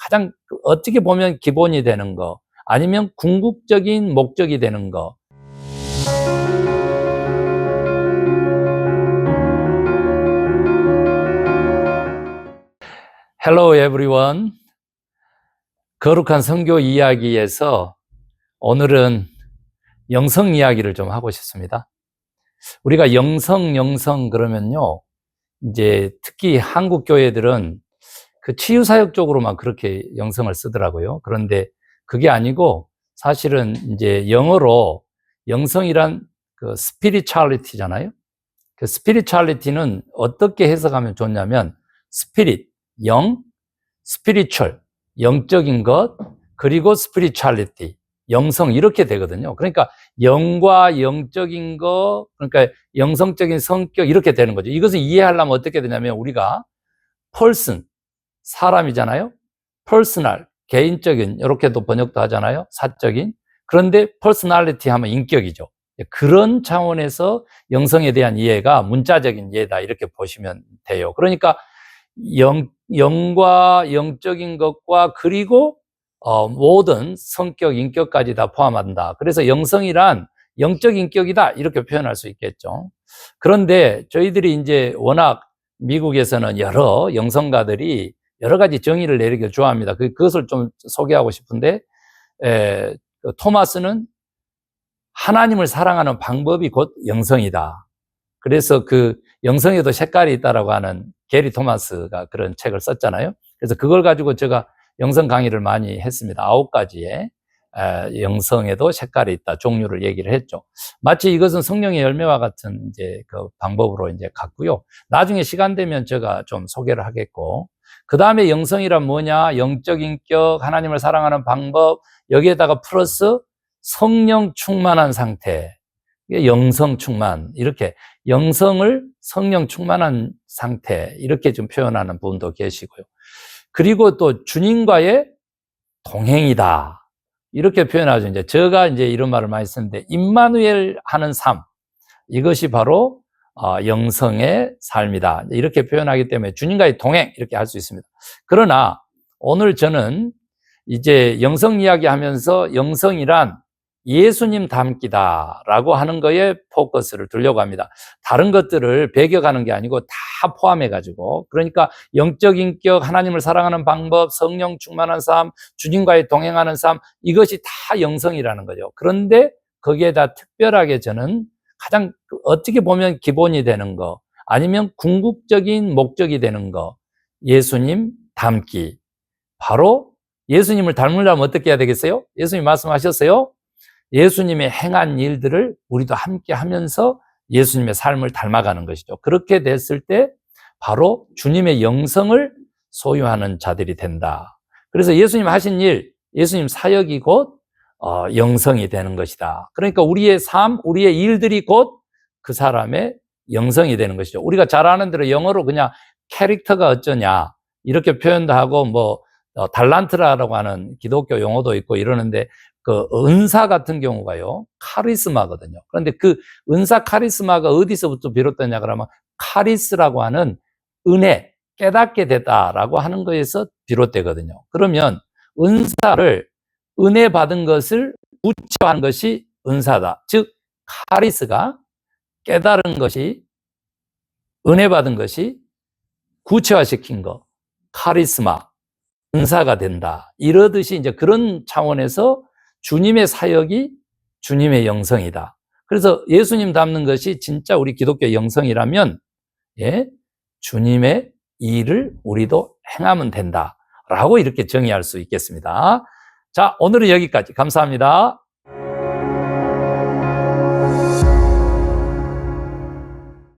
가장 어떻게 보면 기본이 되는 거, 아니면 궁극적인 목적이 되는 거. Hello everyone. 거룩한 선교 이야기에서 오늘은 영성 이야기를 좀 하고 싶습니다. 우리가 영성 그러면요, 이제 특히 한국 교회들은 그 치유사역 쪽으로만 그렇게 영성을 쓰더라고요. 그런데 그게 아니고 사실은 이제 영어로 영성이란 그 spirituality잖아요. 그 spirituality는 어떻게 해석하면 좋냐면 spirit, 영, spiritual, 영적인 것, 그리고 spirituality, 영성 이렇게 되거든요. 그러니까 영과 영적인 것, 그러니까 영성적인 성격 이렇게 되는 거죠. 이것을 이해하려면 어떻게 되냐면 우리가 person, 사람이잖아요. personal, 개인적인 이렇게도 번역도 하잖아요. 사적인. 그런데 personality 하면 인격이죠. 그런 차원에서 영성에 대한 이해가 문자적인 이해다 이렇게 보시면 돼요. 그러니까 영과 영적인 것과 그리고 모든 성격, 인격까지 다 포함한다. 그래서 영성이란 영적 인격이다 이렇게 표현할 수 있겠죠. 그런데 저희들이 이제 워낙 미국에서는 여러 영성가들이 여러 가지 정의를 내리길 좋아합니다. 그것을 좀 소개하고 싶은데, 토마스는 하나님을 사랑하는 방법이 곧 영성이다. 그래서 그 영성에도 색깔이 있다라고 하는 게리 토마스가 그런 책을 썼잖아요. 그래서 그걸 가지고 제가 영성 강의를 많이 했습니다. 9가지의 영성에도 색깔이 있다, 종류를 얘기를 했죠. 마치 이것은 성령의 열매와 같은 이제 그 방법으로 이제 갔고요. 나중에 시간 되면 제가 좀 소개를 하겠고, 그 다음에 영성이란 뭐냐? 영적 인격, 하나님을 사랑하는 방법, 여기에다가 플러스 성령 충만한 상태. 영성 충만, 이렇게 영성을 성령 충만한 상태 이렇게 좀 표현하는 분도 계시고요. 그리고 또 주님과의 동행이다 이렇게 표현하죠. 이제 제가 이제 이런 말을 많이 쓰는데 임마누엘 하는 삶, 이것이 바로 영성의 삶이다 이렇게 표현하기 때문에 주님과의 동행 이렇게 할 수 있습니다. 그러나 오늘 저는 이제 영성 이야기하면서 영성이란 예수님 닮기다라고 하는 거에 포커스를 두려고 합니다. 다른 것들을 배격하는 게 아니고 다 포함해가지고, 그러니까 영적 인격, 하나님을 사랑하는 방법, 성령 충만한 삶, 주님과의 동행하는 삶, 이것이 다 영성이라는 거죠. 그런데 거기에다 특별하게 저는 가장 어떻게 보면 기본이 되는 거, 아니면 궁극적인 목적이 되는 거, 예수님 닮기. 바로 예수님을 닮으려면 어떻게 해야 되겠어요? 예수님 말씀하셨어요. 예수님의 행한 일들을 우리도 함께 하면서 예수님의 삶을 닮아가는 것이죠. 그렇게 됐을 때 바로 주님의 영성을 소유하는 자들이 된다. 그래서 예수님 하신 일, 예수님 사역이 곧 영성이 되는 것이다. 그러니까 우리의 삶, 우리의 일들이 곧 그 사람의 영성이 되는 것이죠. 우리가 잘 아는 대로 영어로 그냥 캐릭터가 어쩌냐 이렇게 표현도 하고, 뭐 달란트라고 하는 기독교 용어도 있고 이러는데, 그 은사 같은 경우가요, 카리스마거든요. 그런데 그 은사 카리스마가 어디서부터 비롯되냐 그러면 카리스라고 하는 은혜, 깨닫게 됐다라고 하는 것에서 비롯되거든요. 그러면 은사를, 은혜 받은 것을 구체화하는 것이 은사다. 즉 카리스가 깨달은 것이, 은혜 받은 것이 구체화시킨 거, 카리스마, 은사가 된다. 이러듯이 이제 그런 차원에서 주님의 사역이 주님의 영성이다. 그래서 예수님 닮는 것이 진짜 우리 기독교 영성이라면, 주님의 일을 우리도 행하면 된다라고 이렇게 정의할 수 있겠습니다. 자, 오늘은 여기까지. 감사합니다.